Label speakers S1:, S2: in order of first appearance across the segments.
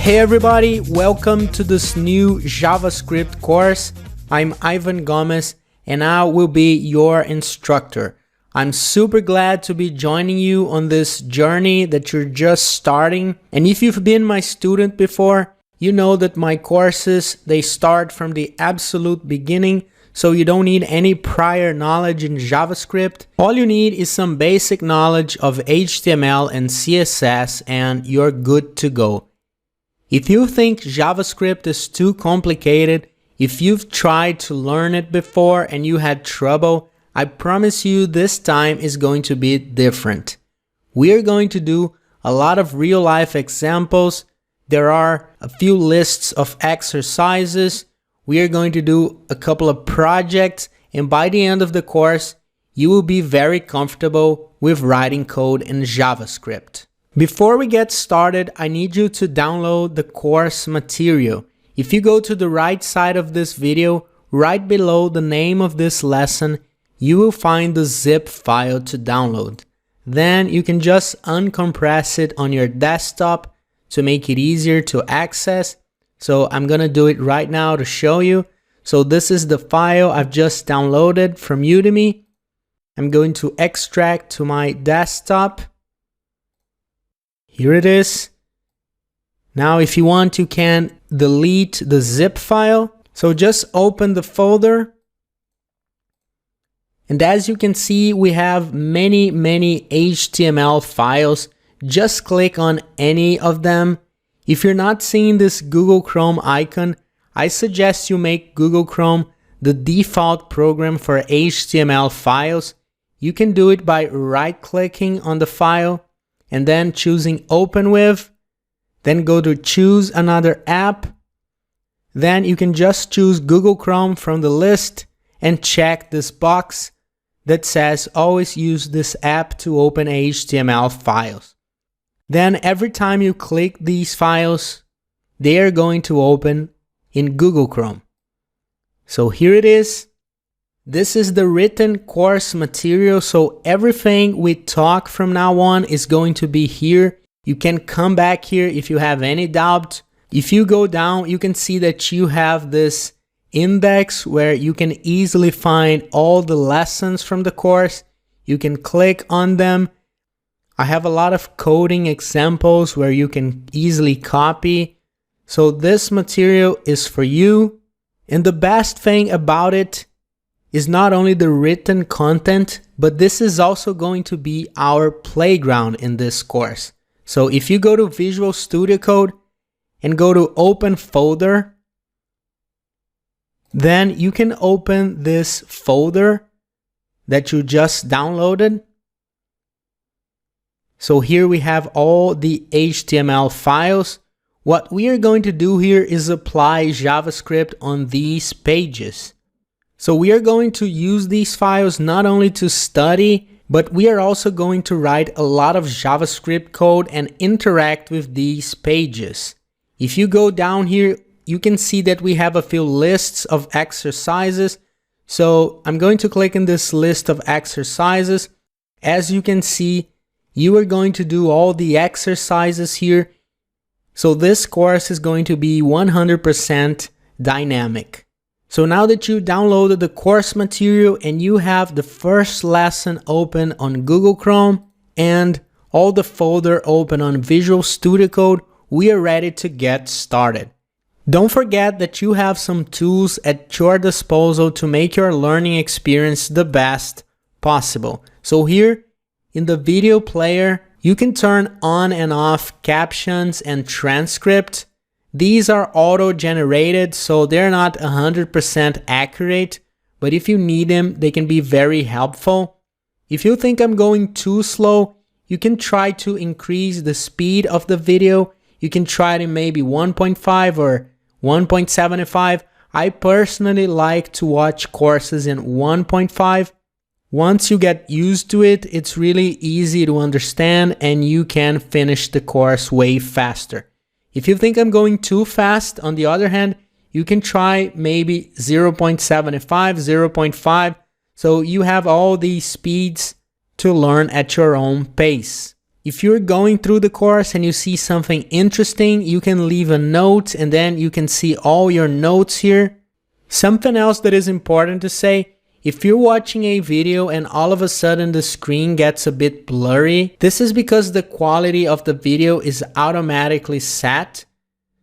S1: Hey everybody, welcome to this new JavaScript course. I'm Ivan Gomez and I will be your instructor. I'm super glad to be joining you on this journey that you're just starting. And if you've been my student before, you know that my courses, they start from the absolute beginning, so you don't need any prior knowledge in JavaScript. All you need is some basic knowledge of HTML and CSS and you're good to go. If you think JavaScript is too complicated, if you've tried to learn it before and you had trouble, I promise you this time is going to be different. We are going to do a lot of real-life examples. There are a few lists of exercises. We are going to do a couple of projects, and by the end of the course, you will be very comfortable with writing code in JavaScript. Before we get started, I need you to download the course material. If you go to the right side of this video, right below the name of this lesson, you will find the zip file to download. Then you can just uncompress it on your desktop to make it easier to access. So I'm gonna do it right now to show you. So this is the file I've just downloaded from Udemy. I'm going to extract to my desktop. Here it is. Now if you want, you can delete the zip file. So just open the folder. And as you can see, we have many HTML files. Just click on any of them. If you're not seeing this Google Chrome icon, I suggest you make Google Chrome the default program for HTML files. You can do it by right-clicking on the file and then choosing Open With. Then go to Choose Another App. Then you can just choose Google Chrome from the list and check this box that says always use this app to open HTML files. Then every time you click these files, they are going to open in Google Chrome. So here it is. This is the written course material, so everything we talk from now on is going to be here. You can come back here if you have any doubt. If you go down, you can see that you have this index where you can easily find all the lessons from the course. You can click on them. I have a lot of coding examples where you can easily copy. So this material is for you. And the best thing about it is not only the written content, but this is also going to be our playground in this course. So if you go to Visual Studio Code and go to Open Folder, then you can open this folder that you just downloaded. So here we have all the HTML files. What we are going to do here is apply JavaScript on these pages. So we are going to use these files not only to study, but we are also going to write a lot of JavaScript code and interact with these pages. If you go down here, you can see that we have a few lists of exercises. So I'm going to click in this list of exercises. As you can see, you are going to do all the exercises here. So this course is going to be 100% dynamic. So now that you downloaded the course material and you have the first lesson open on Google Chrome and all the folder open on Visual Studio Code, we are ready to get started. Don't forget that you have some tools at your disposal to make your learning experience the best possible. So here in the video player, you can turn on and off captions and transcript. These are auto-generated, so they're not 100% accurate, but if you need them, they can be very helpful. If you think I'm going too slow, you can try to increase the speed of the video. You can try it in maybe 1.5 or 1.75. I personally like to watch courses in 1.5. Once you get used to it, it's really easy to understand and you can finish the course way faster. If you think I'm going too fast, on the other hand, you can try maybe 0.75, 0.5. So you have all these speeds to learn at your own pace. If you're going through the course and you see something interesting, you can leave a note and then you can see all your notes here. Something else that is important to say, if you're watching a video and all of a sudden the screen gets a bit blurry, this is because the quality of the video is automatically set.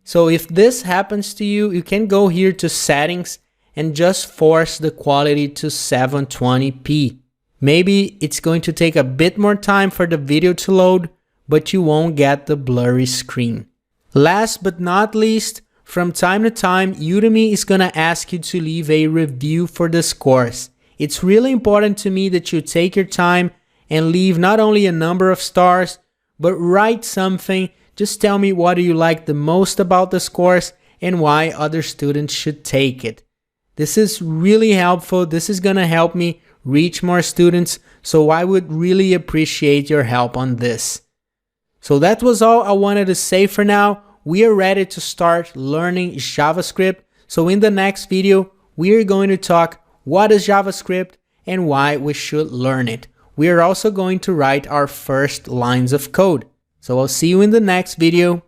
S1: So if this happens to you, you can go here to settings and just force the quality to 720p. Maybe it's going to take a bit more time for the video to load, but you won't get the blurry screen. Last but not least, from time to time, Udemy is going to ask you to leave a review for this course. It's really important to me that you take your time and leave not only a number of stars, but write something. Just tell me what do you like the most about this course and why other students should take it. This is really helpful. This is going to help me reach more students, so I would really appreciate your help on this. So that was all I wanted to say for now. We are ready to start learning JavaScript. So in the next video, we are going to talk what is JavaScript and why we should learn it. We are also going to write our first lines of code. So I'll see you in the next video.